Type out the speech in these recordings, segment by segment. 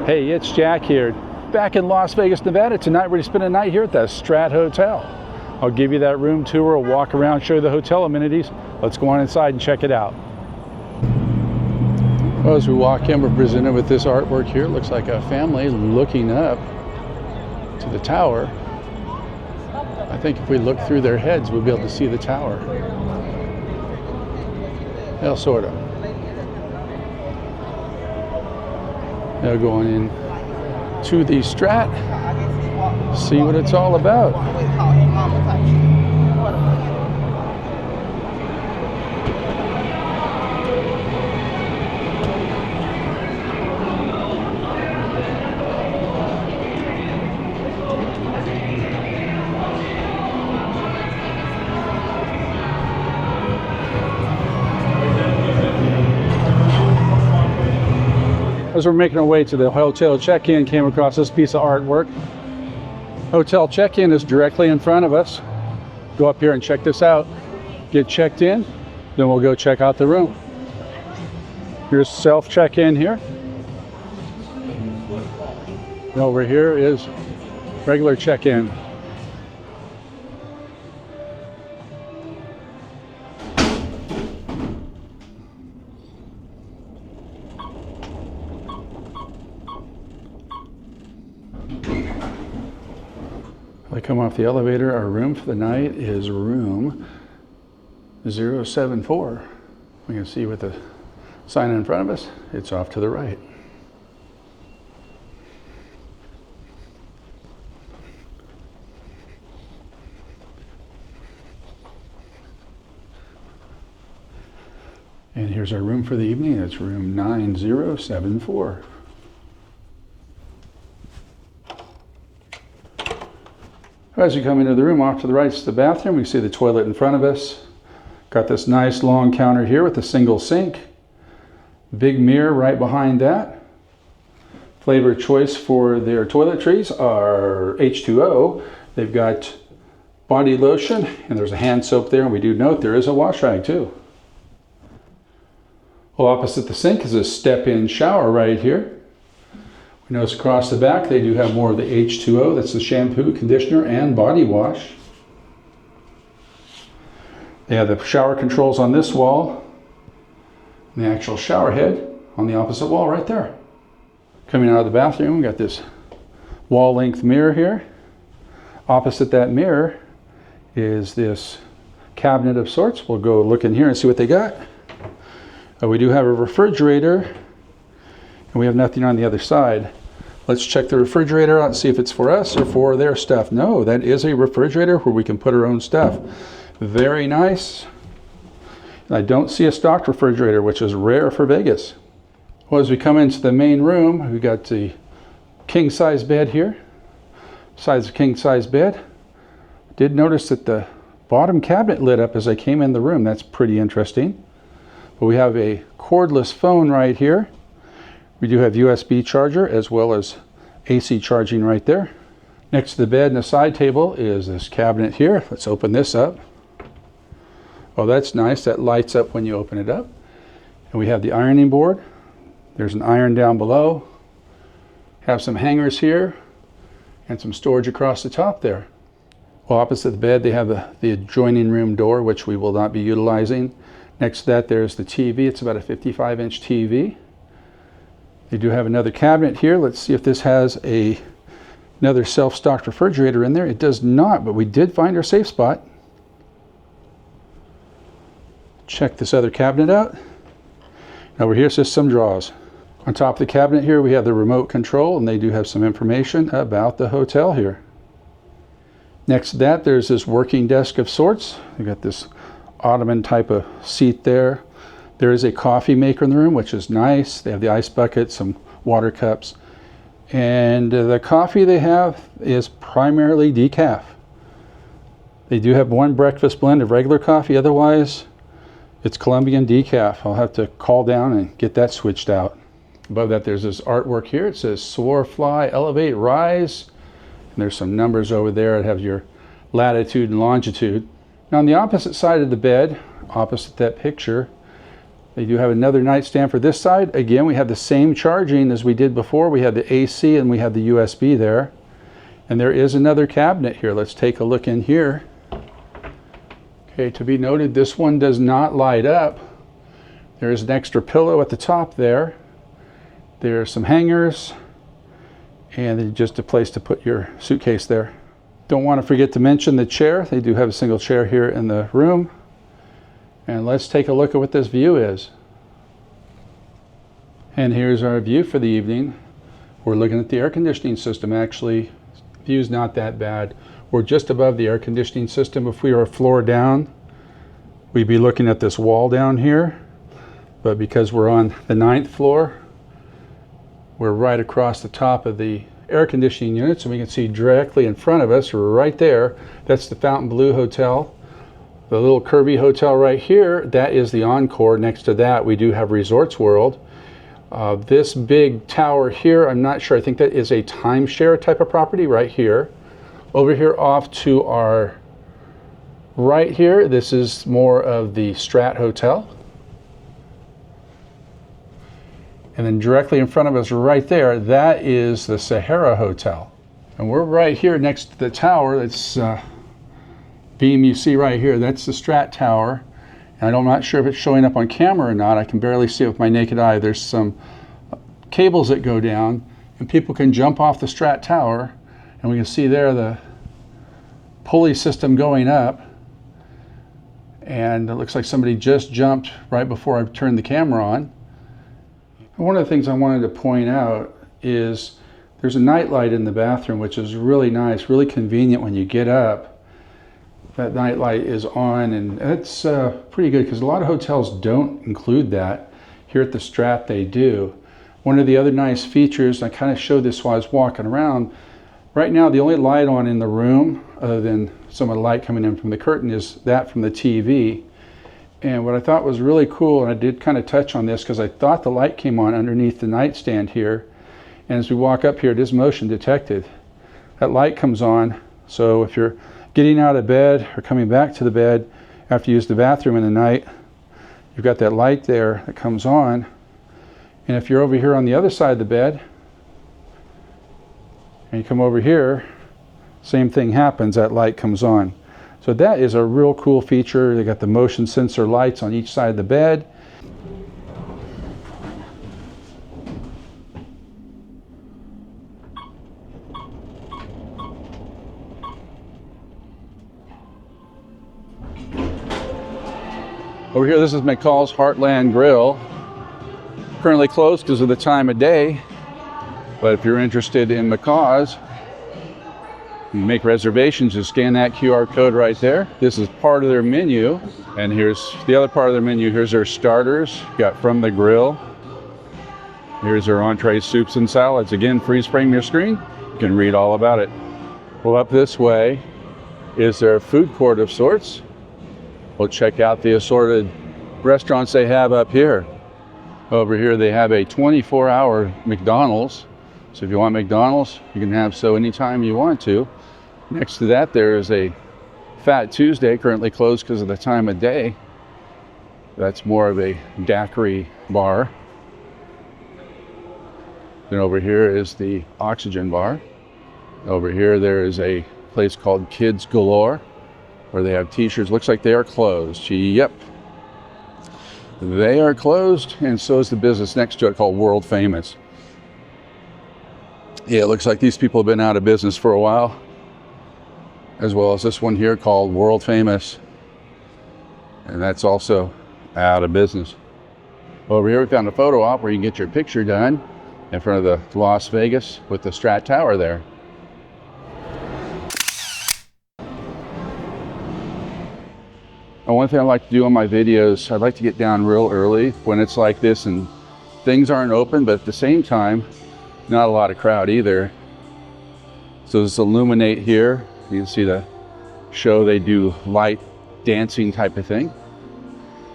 Hey, it's Jack here, back in Las Vegas, Nevada. Tonight we're going to spend a night here at the STRAT Hotel. I'll give you that room tour, we'll walk around, show you the hotel amenities. Let's go on inside and check it out. Well, as we walk in, we're presented with this artwork here. It looks like a family looking up to the tower. I think if we look through their heads, we'll be able to see the tower. Well, sort of. Now going in to the STRAT, see what it's all about. As we're making our way to the hotel check-in, came across this piece of artwork. Hotel check-in is directly in front of us. Go up here and check this out. Get checked in, then we'll go check out the room. Here's self check-in here. And over here is regular check-in. I come off the elevator. Our room for the night is room 074. We can see with the sign in front of us, it's off to the right. And here's our room for the evening. It's room 9074. As you come into the room, off to the right is the bathroom. We see the toilet in front of us. Got this nice long counter here with a single sink. Big mirror right behind that. Flavor choice for their toiletries are H2O. They've got body lotion, and there's a hand soap there. And we do note there is a wash rag too. Well, opposite the sink is a step-in shower right here. Notice across the back they do have more of the H2O. That's the shampoo, conditioner, and body wash. They have the shower controls on this wall, and the actual shower head on the opposite wall right there. Coming out of the bathroom, we got this wall length mirror here. Opposite that mirror is this cabinet of sorts. We'll go look in here and see what they got. We do have a refrigerator, and we have nothing on the other side. Let's check the refrigerator out and see if it's for us or for their stuff. No, that is a refrigerator where we can put our own stuff. Very nice. And I don't see a stocked refrigerator, which is rare for Vegas. Well, as we come into the main room, we got the king size bed here. Size of king size bed. Did notice that the bottom cabinet lit up as I came in the room. That's pretty interesting. But we have a cordless phone right here. We do have USB charger as well as AC charging right there. Next to the bed and the side table is this cabinet here. Let's open this up. Oh, that's nice. That lights up when you open it up. And we have the ironing board. There's an iron down below. Have some hangers here and some storage across the top there. Well, opposite the bed they have the adjoining room door, which we will not be utilizing. Next to that there's the TV. It's about a 55-inch TV. They do have another cabinet here. Let's see if this has another self-stocked refrigerator in there. It does not, but we did find our safe spot. Check this other cabinet out. Over here's just some drawers. On top of the cabinet here we have the remote control, and they do have some information about the hotel here. Next to that there's this working desk of sorts. We got this ottoman type of seat there. There is a coffee maker in the room, which is nice. They have the ice bucket, some water cups. And the coffee they have is primarily decaf. They do have one breakfast blend of regular coffee. Otherwise, it's Colombian decaf. I'll have to call down and get that switched out. Above that, there's this artwork here. It says soar, fly, elevate, rise. And there's some numbers over there. It has your latitude and longitude. Now on the opposite side of the bed, opposite that picture, They do have another nightstand for this side. Again, we have the same charging as we did before. We had the AC and we have the USB there. And there is another cabinet here. Let's take a look in here. Okay, to be noted, this one does not light up. There is an extra pillow at the top there. There are some hangers and just a place to put your suitcase there. Don't want to forget to mention the chair. They do have a single chair here in the room. And let's take a look at what this view is. And here's our view for the evening. We're looking at the air conditioning system. Actually, view's not that bad. We're just above the air conditioning system. If we were a floor down, we'd be looking at this wall down here. But because we're on the 9th floor, we're right across the top of the air conditioning unit, so we can see directly in front of us, right there. That's the Fontainebleau Hotel. The little curvy hotel right here, that is the Encore. Next to that, we do have Resorts World. This big tower here, I'm not sure, I think that is a timeshare type of property right here. Over here off to our right here, this is more of the STRAT Hotel. And then directly in front of us right there, that is the Sahara Hotel. And we're right here next to the tower. That's beam you see right here, that's the STRAT Tower. And I'm not sure if it's showing up on camera or not. I can barely see it with my naked eye. There's some cables that go down and people can jump off the STRAT Tower, and we can see there the pulley system going up. And it looks like somebody just jumped right before I turned the camera on. And one of the things I wanted to point out is there's a night light in the bathroom, which is really nice, really convenient when you get up. That night light is on, and it's pretty good because a lot of hotels don't include that. Here at the STRAT they do. One of the other nice features, I kind of showed this while I was walking around, right now the only light on in the room, other than some of the light coming in from the curtain, is that from the TV. And what I thought was really cool, and I did kind of touch on this because I thought the light came on underneath the nightstand here, and as we walk up here, it is motion detected. That light comes on, so if you're getting out of bed or coming back to the bed after you use the bathroom in the night, you've got that light there that comes on. And if you're over here on the other side of the bed and you come over here, same thing happens, that light comes on. So that is a real cool feature. They got the motion sensor lights on each side of the bed. Over here, this is McCall's Heartland Grill. Currently closed because of the time of day, but if you're interested in McCall's, you make reservations, just scan that QR code right there. This is part of their menu, and here's the other part of their menu. Here's their starters, got from the grill. Here's their entree, soups and salads. Again, freeze frame your screen, you can read all about it. Well, up this way is their food court of sorts. We'll check out the assorted restaurants they have up here. Over here they have a 24-hour McDonald's. So if you want McDonald's, you can have so anytime you want to. Next to that there is a Fat Tuesday, currently closed because of the time of day. That's more of a daiquiri bar. Then over here is the Oxygen Bar. Over here there is a place called Kids Galore, where they have t-shirts. Looks like they are closed. Yep, they are closed, and so is the business next to it called World Famous. Yeah, it looks like these people have been out of business for a while, as well as this one here called World Famous, and that's also out of business. Over here we found a photo op where you can get your picture done in front of the Las Vegas with the STRAT Tower there. And one thing I like to do on my videos, I'd like to get down real early when it's like this and things aren't open, but at the same time, not a lot of crowd either. So this Illuminate here, you can see the show. They do light dancing type of thing.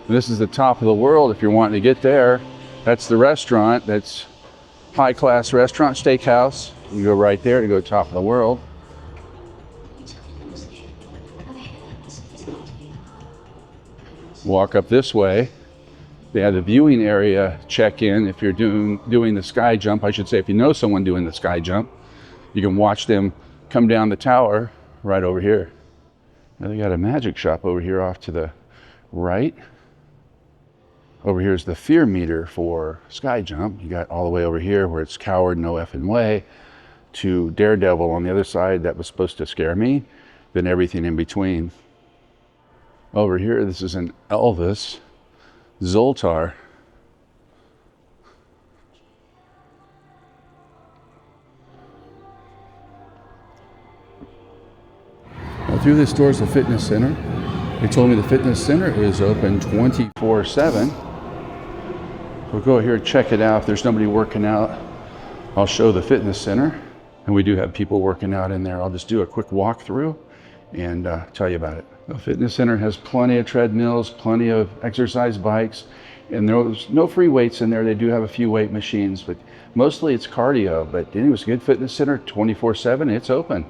And this is the top of the world if you're wanting to get there. That's the restaurant. That's high-class restaurant, steakhouse. You go right there to go top of the world. Walk up this way, They have the viewing area check-in if you're doing the sky jump. I should say, if you know someone doing the sky jump, you can watch them come down the tower right over here. Now they got a magic shop over here off to the right. Over here is the fear meter for sky jump. You got all the way over here where it's coward, no effing way, to Daredevil on the other side that was supposed to scare me, then everything in between. Over here, this is an Elvis Zoltar. Now through this door is the fitness center. They told me the fitness center is open 24/7. We'll go here and check it out. If there's nobody working out, I'll show the fitness center. And we do have people working out in there. I'll just do a quick walkthrough and tell you about it. The fitness center has plenty of treadmills, plenty of exercise bikes, and there's no free weights in there. They do have a few weight machines, but mostly it's cardio. But anyways, good fitness center, 24/7, it's open.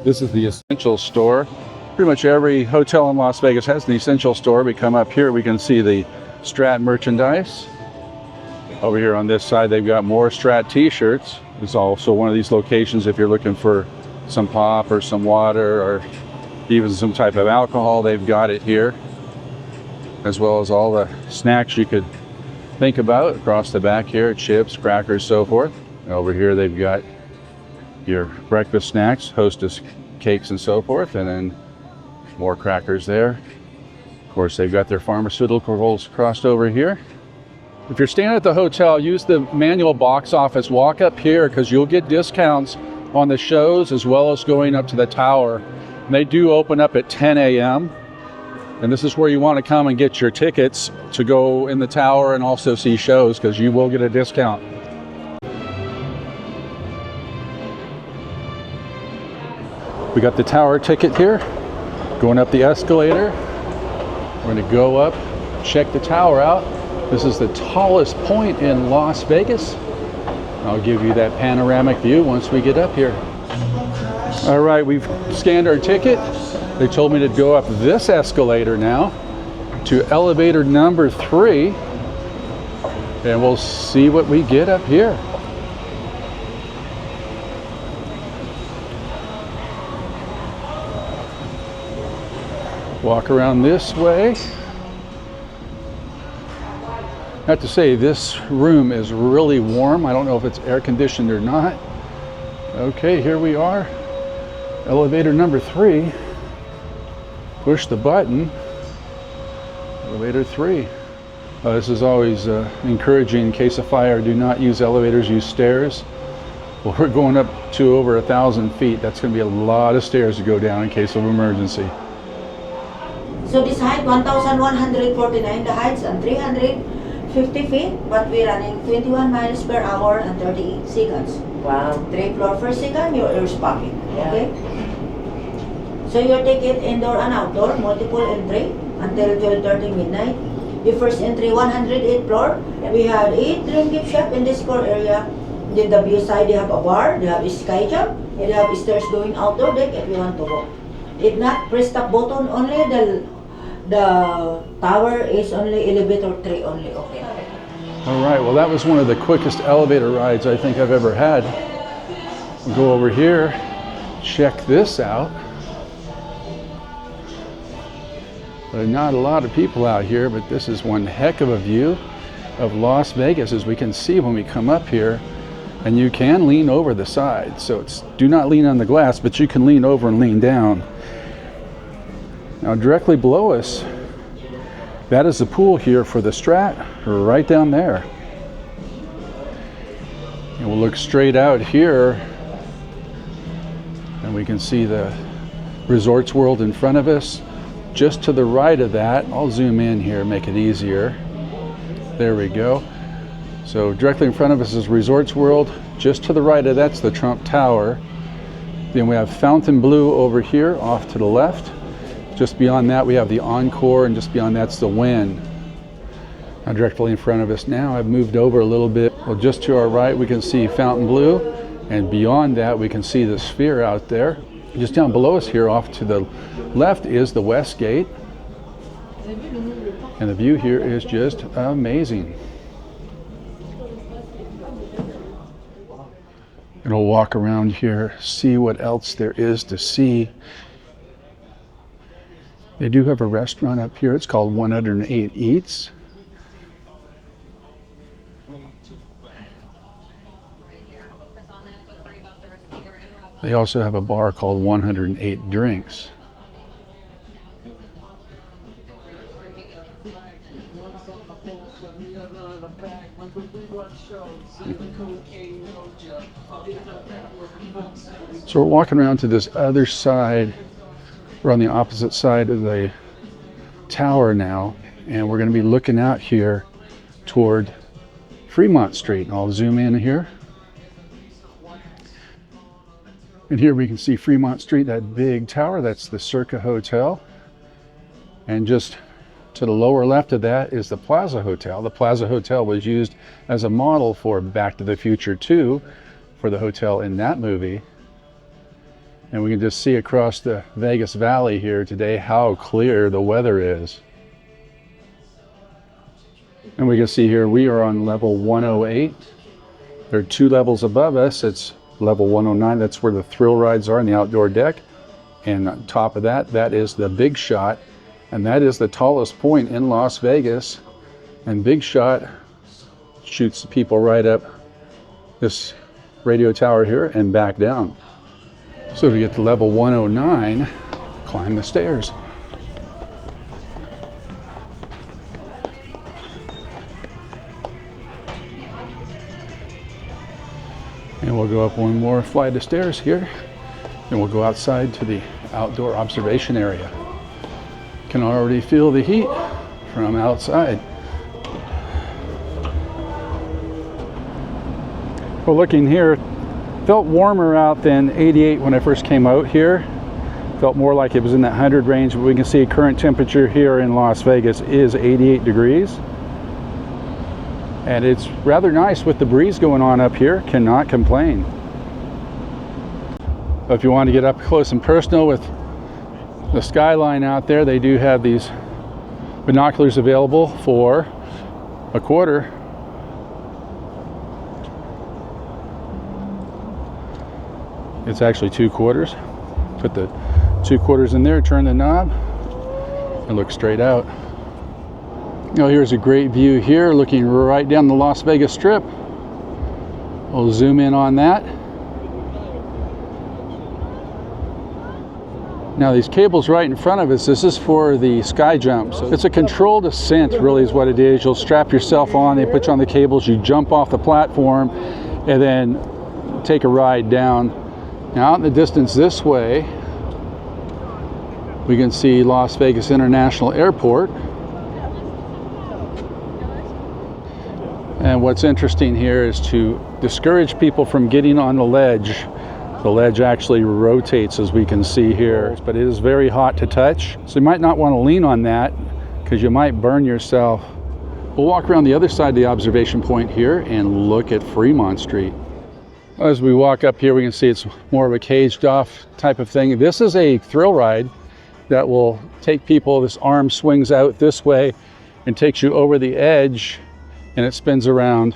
This is the essential store. Pretty much every hotel in Las Vegas has an essential store. We come up here, we can see the Strat merchandise. Over here on this side, they've got more Strat t-shirts. It's also one of these locations if you're looking for some pop or some water or even some type of alcohol, they've got it here, as well as all the snacks you could think about across the back here, chips, crackers, so forth. And over here they've got your breakfast snacks, Hostess cakes and so forth, and then more crackers there. Of course, they've got their pharmaceuticals crossed over here. If you're staying at the hotel, use the manual box office. Walk up here because you'll get discounts on the shows as well as going up to the tower. And they do open up at 10 a.m. And this is where you want to come and get your tickets to go in the tower and also see shows because you will get a discount. We got the tower ticket here. Going up the escalator. We're going to go up, check the tower out. This is the tallest point in Las Vegas. I'll give you that panoramic view once we get up here. All right, we've scanned our ticket. They told me to go up this escalator now to elevator number 3, and we'll see what we get up here. Walk around this way. I have to say, this room is really warm. I don't know if it's air conditioned or not. Okay, here we are. Elevator number 3. Push the button. Elevator 3. This is always encouraging in case of fire. Do not use elevators, use stairs. Well, we're going up to over 1,000 feet. That's going to be a lot of stairs to go down in case of emergency. So this height 1,149, the height's on 350 feet, but we're running 21 miles per hour and 38 seconds. Wow. 3 floor per second, your ears pocket. Yeah. Okay? So your ticket indoor and outdoor, multiple entry until 12:30 midnight. The first entry 108 floor. We had 8 dream gift shop in this floor area. Then the view side, they have a bar, they have a sky jump, they have stairs going outdoor deck if you want to go. If not, press the button only, the tower is only elevator 3 only, okay. All right, well that was one of the quickest elevator rides I think I've ever had. We'll go over here, check this out. There are not a lot of people out here, but this is one heck of a view of Las Vegas, as we can see when we come up here. And you can lean over the side, so it's do not lean on the glass, but you can lean over and lean down. Now directly below us, that is the pool here for the Strat, right down there. And we'll look straight out here and we can see the Resorts World in front of us. Just to the right of that, I'll zoom in here, make it easier. There we go. So directly in front of us is Resorts World. Just to the right of that's the Trump Tower. Then we have Fontainebleau over here off to the left. Just beyond that we have the Encore, and just beyond that's the Wynn. Now directly in front of us now, I've moved over a little bit. Well, just to our right we can see Fontainebleau, and beyond that we can see the Sphere out there. Just down below us here off to the left is the West Gate. And the view here is just amazing. And we'll walk around here, see what else there is to see. They do have a restaurant up here. It's called 108 Eats. They also have a bar called 108 Drinks. So we're walking around to this other side. We're on the opposite side of the tower now, and we're going to be looking out here toward Fremont Street. And I'll zoom in here. And here we can see Fremont Street, that big tower. That's the STRAT Hotel. And just to the lower left of that is the Plaza Hotel. The Plaza Hotel was used as a model for Back to the Future 2 for the hotel in that movie. And we can just see across the Vegas Valley here today how clear the weather is. And we can see here we are on level 108. There are 2 levels above us. It's level 109. That's where the thrill rides are in the outdoor deck. And on top of that, that is the Big Shot. And that is the tallest point in Las Vegas. And Big Shot shoots the people right up this radio tower here and back down. So to get to level 109, climb the stairs. And we'll go up one more flight of stairs here, and we'll go outside to the outdoor observation area. Can already feel the heat from outside. Well, looking here, felt warmer out than 88 when I first came out here. Felt more like it was in that 100 range, but we can see current temperature here in Las Vegas is 88 degrees. And it's rather nice with the breeze going on up here. Cannot complain. But if you want to get up close and personal with the skyline out there, they do have these binoculars available for $25. It's actually 2 quarters. Put the 2 quarters in there, turn the knob, and look straight out. Now here's a great view here, looking right down the Las Vegas Strip. We'll zoom in on that. Now these cables right in front of us, this is for the sky jump. So it's a controlled ascent, really is what it is. You'll strap yourself on, they put you on the cables, you jump off the platform, and then take a ride down. Now out in the distance this way, we can see Las Vegas International Airport. And what's interesting here is to discourage people from getting on the ledge. The ledge actually rotates, as we can see here, but it is very hot to touch. So you might not want to lean on that because you might burn yourself. We'll walk around the other side of the observation point here and look at Fremont Street. As we walk up here, we can see it's more of a caged off type of thing. This is a thrill ride that will take people, this arm swings out this way and takes you over the edge, and it spins around.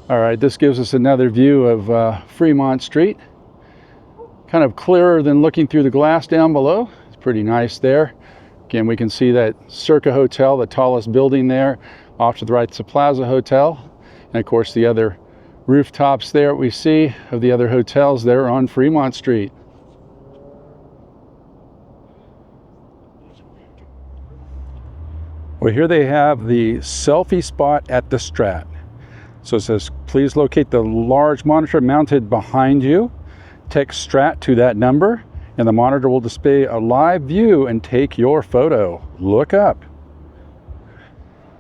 All right, this gives us another view of Fremont Street. Kind of clearer than looking through the glass down below. It's pretty nice there. Again, we can see that STRAT Hotel, the tallest building there. Off to the right, it's the Plaza Hotel. And of course, the other rooftops there we see of the other hotels there on Fremont Street. Well, here they have the selfie spot at the Strat. So it says, please locate the large monitor mounted behind you. Text Strat to that number, and the monitor will display a live view and take your photo. Look up.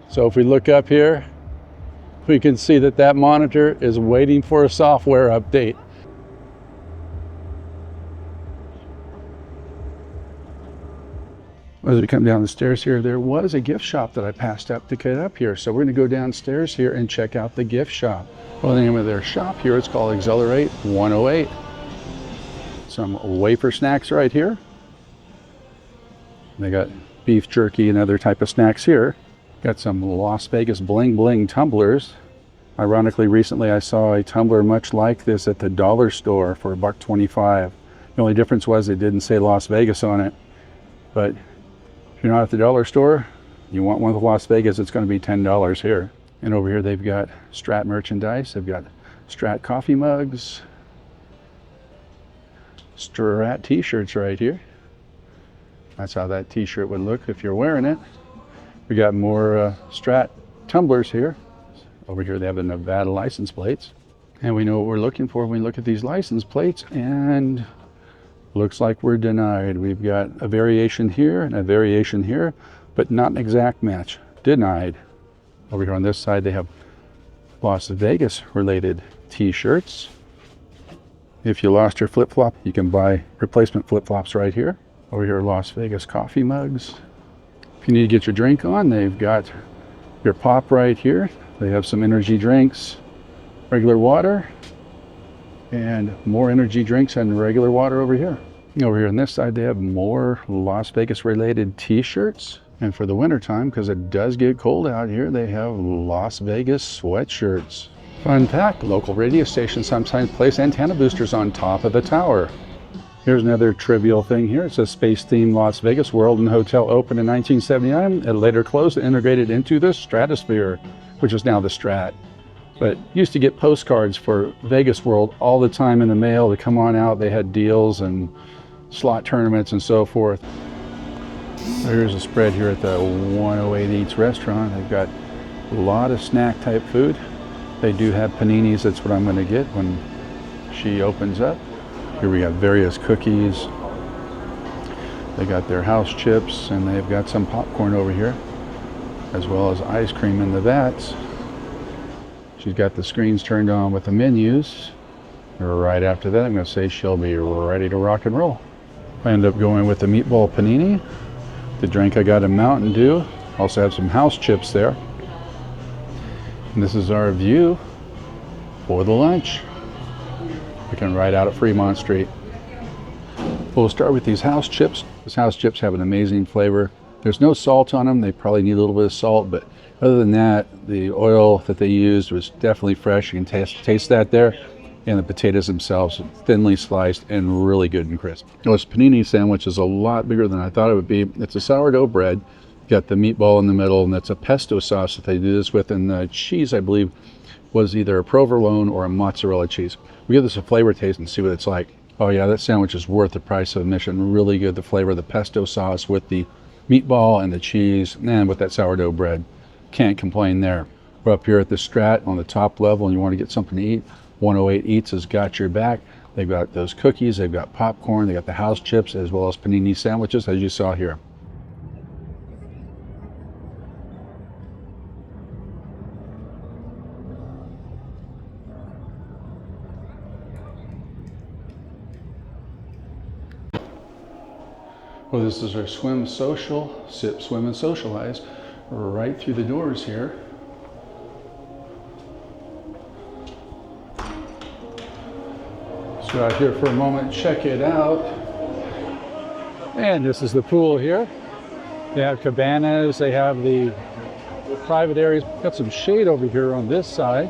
So if we look up here, we can see that that monitor is waiting for a software update. As we come down the stairs here, there was a gift shop that I passed up to get up here. So we're going to go downstairs here and check out the gift shop. Well, the name of their shop here, it's called Accelerate 108. Some wafer snacks right here. They got beef jerky and other type of snacks here. Got some Las Vegas bling bling tumblers. Ironically, recently I saw a tumbler much like this at the dollar store for $1.25. The only difference was it didn't say Las Vegas on it. But if you're not at the dollar store, you want one with Las Vegas, it's going to be $10 here. And over here they've got Strat merchandise. They've got Strat coffee mugs, Strat t-shirts right here. That's how that t-shirt would look if you're wearing it. We got more Strat tumblers here. Over here they have the Nevada license plates. And we know what we're looking for when we look at these license plates, and looks like we're denied. We've got a variation here and a variation here, but not an exact match. Denied. Over here on this side they have Las Vegas related t-shirts. If you lost your flip-flop, you can buy replacement flip-flops right here. Over here, Las Vegas coffee mugs. If you need to get your drink on, they've got your pop right here. They have some energy drinks, regular water, and more energy drinks and regular water over here. Over here on this side, they have more Las Vegas related t-shirts. And for the winter time, because it does get cold out here, they have Las Vegas sweatshirts. Fun fact, local radio stations sometimes place antenna boosters on top of the tower. Here's another trivial thing here. It says space-themed Las Vegas World and Hotel opened in 1979. It later closed and integrated into the stratosphere, which is now the Strat. But used to get postcards for Vegas World all the time in the mail to come on out. They had deals and slot tournaments and so forth. Here's a spread here at the 108 Eats restaurant. They've got a lot of snack type food. They do have paninis. That's what I'm going to get when she opens up. Here we got various cookies. They got their house chips, and they've got some popcorn over here, as well as ice cream in the vats. She's got the screens turned on with the menus. Right after that, I'm going to say she'll be ready to rock and roll. I end up going with the meatball panini. The drink I got a Mountain Dew. Also have some house chips there. And this is our view for the lunch. Looking right out at Fremont Street. We'll start with these house chips. These house chips have an amazing flavor. There's no salt on them. They probably need a little bit of salt, but other than that, the oil that they used was definitely fresh. You can taste that there. And the potatoes themselves, thinly sliced and really good and crisp. This panini sandwich is a lot bigger than I thought it would be. It's a sourdough bread. Got the meatball in the middle, and that's a pesto sauce that they do this with. And the cheese, I believe, was either a provolone or a mozzarella cheese. We give this a flavor taste and see what it's like. Oh yeah, that sandwich is worth the price of admission. Really good. The flavor of the pesto sauce with the meatball and the cheese, and with that sourdough bread. Can't complain there. We're up here at the Strat on the top level, and you want to get something to eat. 108 Eats has got your back. They've got those cookies, they've got popcorn, they got the house chips, as well as panini sandwiches, as you saw here. Well, this is our swim social, sip, swim, and socialize right through the doors here. So out here for a moment, check it out. And this is the pool here. They have cabanas, they have the private areas. Got some shade over here on this side.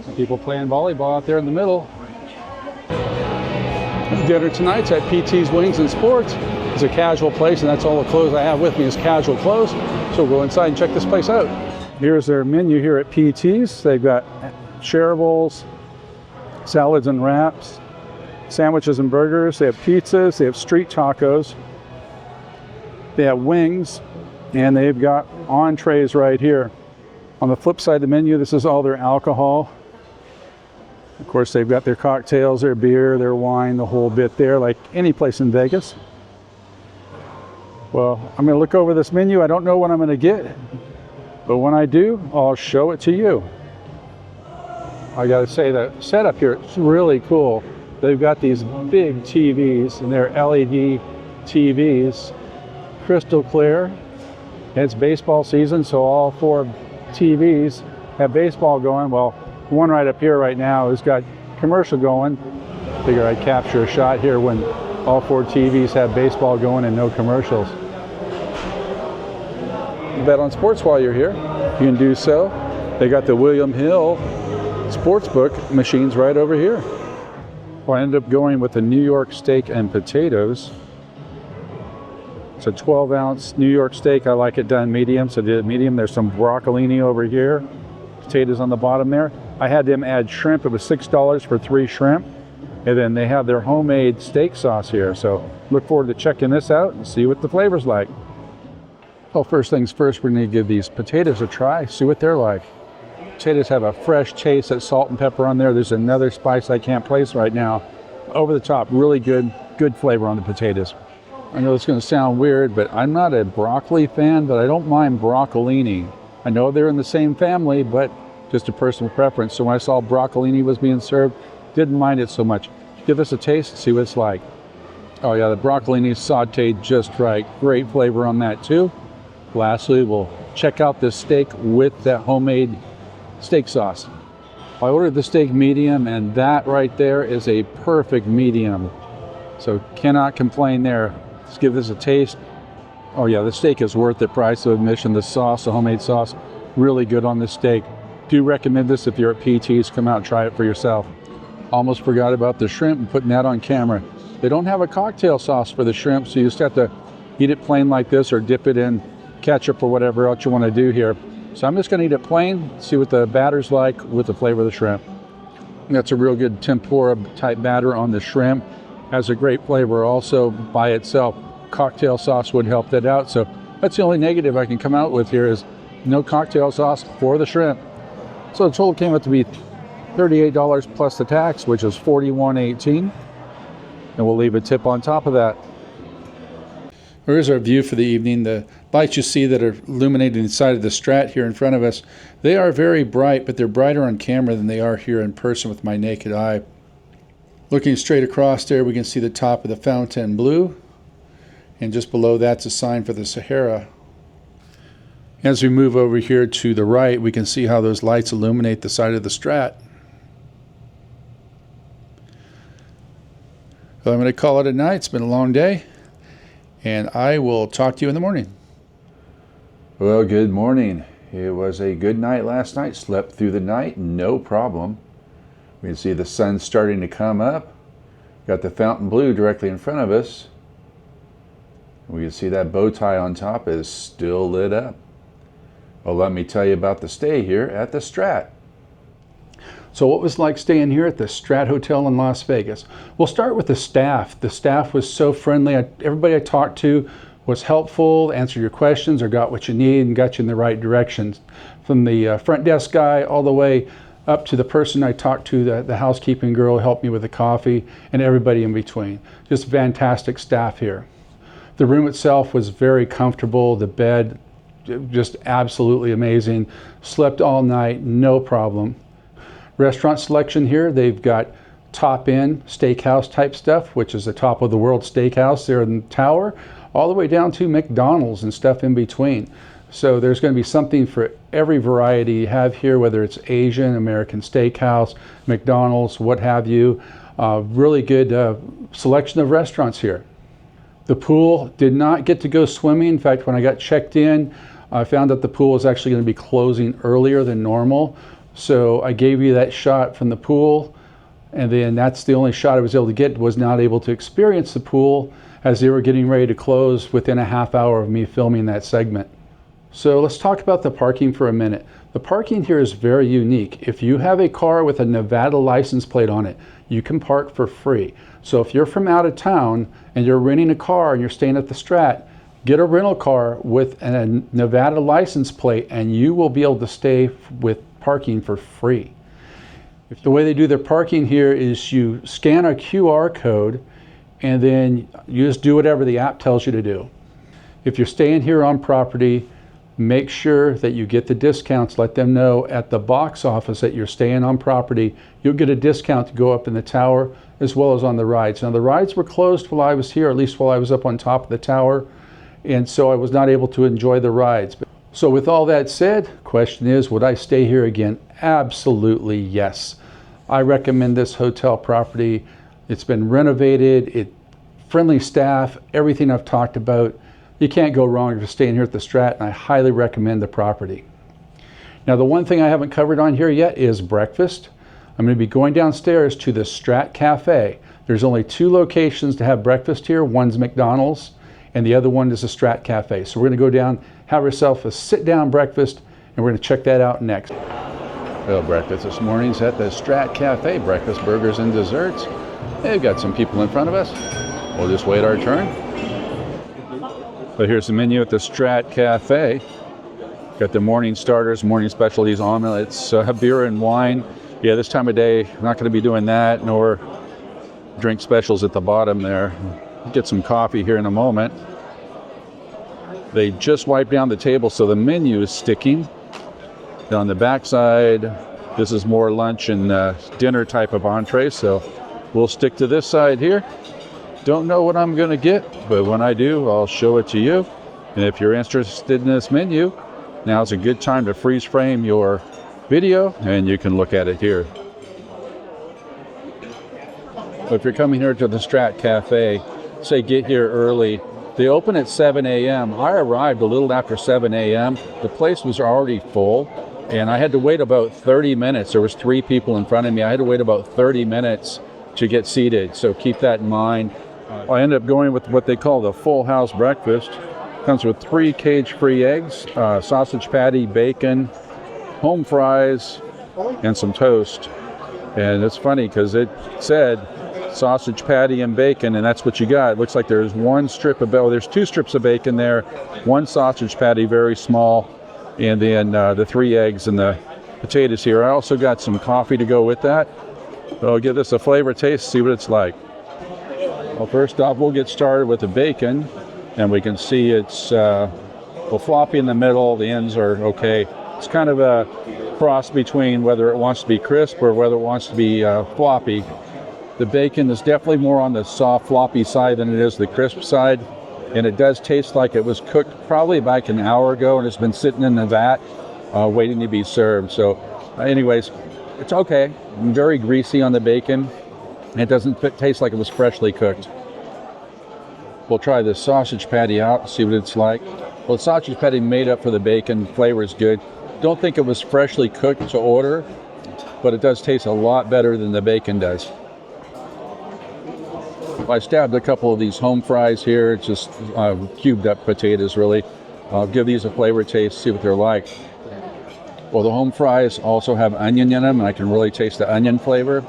Some people playing volleyball out there in the middle. Dinner tonight's at PTs Wings Sports. It's a casual place, and that's all the clothes I have with me is casual clothes. So we'll go inside and check this place out. Here's their menu here at PTs. They've got shareables, salads and wraps, sandwiches and burgers. They have pizzas, they have street tacos, they have wings, and they've got entrees right here. On the flip side of the menu, this is all their alcohol. Of course, they've got their cocktails, their beer, their wine, the whole bit there, like any place in Vegas. Well, I'm going to look over this menu. I don't know what I'm going to get, but when I do, I'll show it to you. I got to say, the setup here is really cool. They've got these big TVs, and they're LED TVs, crystal clear. It's baseball season, so all 4 TVs have baseball going. Well, one right up here right now has got commercial going. Figure I'd capture a shot here when all 4 TVs have baseball going and no commercials. bet on sports while you're here, you can do so. They got the William Hill Sportsbook machines right over here. Well, I ended up going with the New York steak and potatoes. It's a 12-ounce New York steak. I like it done medium, so I did it medium. There's some broccolini over here. Potatoes on the bottom there. I had them add shrimp. It was $6 for 3 shrimp. And then they have their homemade steak sauce here. So look forward to checking this out and see what the flavor's like. Well, first things first, we're going to give these potatoes a try, see what they're like. Potatoes have a fresh taste, that salt and pepper on there. There's another spice I can't place right now. Over the top, really good flavor on the potatoes. I know it's going to sound weird, but I'm not a broccoli fan, but I don't mind broccolini. I know they're in the same family, but just a personal preference. So when I saw broccolini was being served, didn't mind it so much. Give this a taste, see what it's like. Oh yeah, the broccolini sauteed just right. Great flavor on that too. Lastly, we'll check out this steak with that homemade steak sauce. I ordered the steak medium, and that right there is a perfect medium. So cannot complain there. Let's give this a taste. Oh yeah, the steak is worth the price of admission. The sauce, the homemade sauce, really good on this steak. Do recommend this if you're at PTs. Come out and try it for yourself. Almost forgot about the shrimp and putting that on camera. They don't have a cocktail sauce for the shrimp, so you just have to eat it plain like this or dip it in ketchup or whatever else you want to do here. So I'm just going to eat it plain, see what the batter's like with the flavor of the shrimp. That's a real good tempura type batter on the shrimp. Has a great flavor also by itself. Cocktail sauce would help that out. So that's the only negative I can come out with here is no cocktail sauce for the shrimp. So the total came out to be $38 plus the tax, which is $41.18. And we'll leave a tip on top of that. Here's our view for the evening. The lights you see that are illuminating inside of the Strat here in front of us, they are very bright, but they're brighter on camera than they are here in person with my naked eye. Looking straight across there, we can see the top of the Fontainebleau, and just below that's a sign for the Sahara. As we move over here to the right, we can see how those lights illuminate the side of the Strat. Well, I'm going to call it a night. It's been a long day. And I will talk to you in the morning. Well, good morning. It was a good night last night. Slept through the night, no problem. We can see the sun starting to come up. Got the Fontainebleau directly in front of us. We can see that bow tie on top is still lit up. Well, let me tell you about the stay here at the Strat. So what was it like staying here at the STRAT Hotel in Las Vegas? We'll start with the staff. The staff was so friendly. Everybody I talked to was helpful, answered your questions or got what you need and got you in the right directions. From the front desk guy all the way up to the person I talked to, the housekeeping girl who helped me with the coffee, and everybody in between. Just fantastic staff here. The room itself was very comfortable. The bed, just absolutely amazing. Slept all night, no problem. Restaurant selection here, they've got top-end steakhouse type stuff, which is the top of the world steakhouse there in the tower, all the way down to McDonald's and stuff in between. So there's going to be something for every variety you have here, whether it's Asian, American steakhouse, McDonald's, what have you. Really good selection of restaurants here. The pool, did not get to go swimming. In fact, when I got checked in, I found that the pool was actually going to be closing earlier than normal. So I gave you that shot from the pool, and then that's the only shot I was able to get. Was not able to experience the pool as they were getting ready to close within a half hour of me filming that segment. So let's talk about the parking for a minute. The parking here is very unique. If you have a car with a Nevada license plate on it, you can park for free. So if you're from out of town and you're renting a car and you're staying at the Strat, get a rental car with a Nevada license plate and you will be able to stay with parking for free. If the way they do their parking here is you scan a QR code and then you just do whatever the app tells you to do. If you're staying here on property, make sure that you get the discounts. Let them know at the box office that you're staying on property. You'll get a discount to go up in the tower as well as on the rides. Now the rides were closed while I was here, at least while I was up on top of the tower, and so I was not able to enjoy the rides. So with all that said, question is, would I stay here again? Absolutely yes. I recommend this hotel property. It's been renovated, friendly staff, everything I've talked about. You can't go wrong if you're staying here at the Strat, and I highly recommend the property. Now, the one thing I haven't covered on here yet is breakfast. I'm going to be going downstairs to the Strat Cafe. There's only 2 locations to have breakfast here. One's McDonald's, and the other one is the Strat Cafe. So we're going to go down, have ourselves a sit-down breakfast, and we're going to check that out next. Well, breakfast this morning's at the Strat Cafe. Breakfast, burgers, and desserts. They've got some people in front of us. We'll just wait our turn. But here's the menu at the Strat Cafe. Got the morning starters, morning specialties, omelets, beer and wine. Yeah, this time of day, I'm not going to be doing that, nor drink specials at the bottom there. Get some coffee here in a moment. They just wiped down the table, so the menu is sticking. On the back side, this is more lunch and dinner type of entree, so we'll stick to this side here. Don't know what I'm going to get, but when I do, I'll show it to you. And if you're interested in this menu, now's a good time to freeze frame your video, and you can look at it here. If you're coming here to the Strat Cafe, say get here early. They open at 7 a.m. I arrived a little after 7 a.m. The place was already full, and I had to wait about 30 minutes. There was 3 people in front of me. I had to wait about 30 minutes to get seated, so keep that in mind. I ended up going with what they call the full house breakfast. Comes with 3 cage-free eggs, sausage patty, bacon, home fries, and some toast. And it's funny because it said sausage patty and bacon, and that's what you got. It looks like there's 1 strip of, oh, there's 2 strips of bacon there, 1 sausage patty, very small, and then the 3 eggs and the potatoes here. I also got some coffee to go with that. So I'll give this a flavor taste, see what it's like. Well, first off, we'll get started with the bacon, and we can see it's floppy in the middle. The ends are okay. It's kind of a cross between whether it wants to be crisp or whether it wants to be floppy. The bacon is definitely more on the soft, floppy side than it is the crisp side, and it does taste like it was cooked probably like an hour ago, and it's been sitting in the vat waiting to be served. So anyways, it's okay. Very greasy on the bacon. It doesn't taste like it was freshly cooked. We'll try the sausage patty out, see what it's like. Well, the sausage patty made up for the bacon. Flavor is good. Don't think it was freshly cooked to order, but it does taste a lot better than the bacon does. I stabbed a couple of these home fries here. It's just cubed up potatoes, really. I'll give these a flavor taste, see what they're like. Well, the home fries also have onion in them, and I can really taste the onion flavor.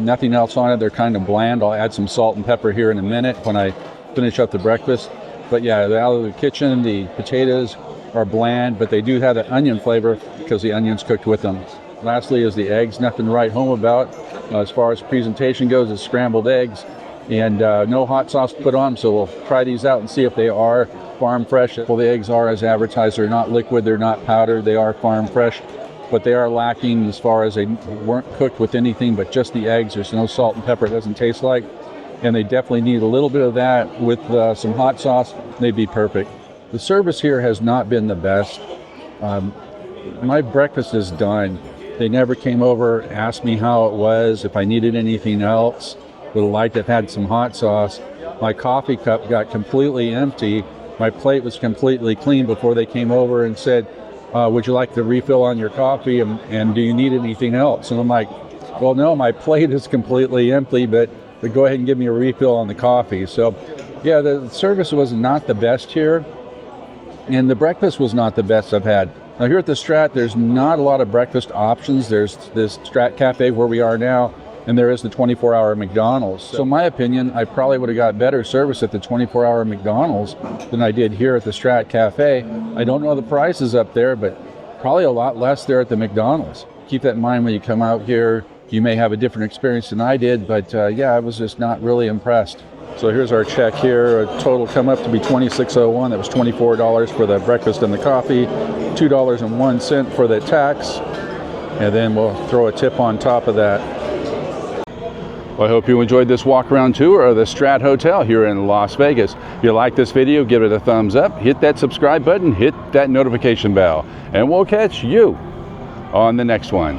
Nothing else on it. They're kind of bland. I'll add some salt and pepper here in a minute when I finish up the breakfast. But yeah, out of the kitchen, the potatoes are bland, but they do have the onion flavor because the onion's cooked with them. Lastly is the eggs. Nothing to write home about. As far as presentation goes, it's scrambled eggs, and no hot sauce put on, so we'll try these out and see if they are farm fresh. Well, the eggs are as advertised. They're not liquid, they're not powdered, they are farm fresh, but they are lacking as far as they weren't cooked with anything but just the eggs. There's no salt and pepper. It doesn't taste like, and they definitely need a little bit of that with some hot sauce. They'd be perfect. The service here has not been the best. My breakfast is done. They never came over, asked me how it was, if I needed anything else. Would have liked to have had some hot sauce. My coffee cup got completely empty. My plate was completely clean before they came over and said, would you like to refill on your coffee, and do you need anything else? And I'm like, well, no, my plate is completely empty, but go ahead and give me a refill on the coffee. So yeah, the service was not the best here, and the breakfast was not the best I've had. Now here at the Strat, there's not a lot of breakfast options. There's this Strat Cafe where we are now, and there is the 24-hour McDonald's. So in my opinion, I probably would have got better service at the 24-hour McDonald's than I did here at the Strat Cafe. I don't know the prices up there, but probably a lot less there at the McDonald's. Keep that in mind when you come out here. You may have a different experience than I did, but yeah, I was just not really impressed. So here's our check here. A total come up to be $26.01. That was $24 for the breakfast and the coffee, $2.01 for the tax, and then we'll throw a tip on top of that. Well, I hope you enjoyed this walk-around tour of the STRAT Hotel here in Las Vegas. If you like this video, give it a thumbs up, hit that subscribe button, hit that notification bell, and we'll catch you on the next one.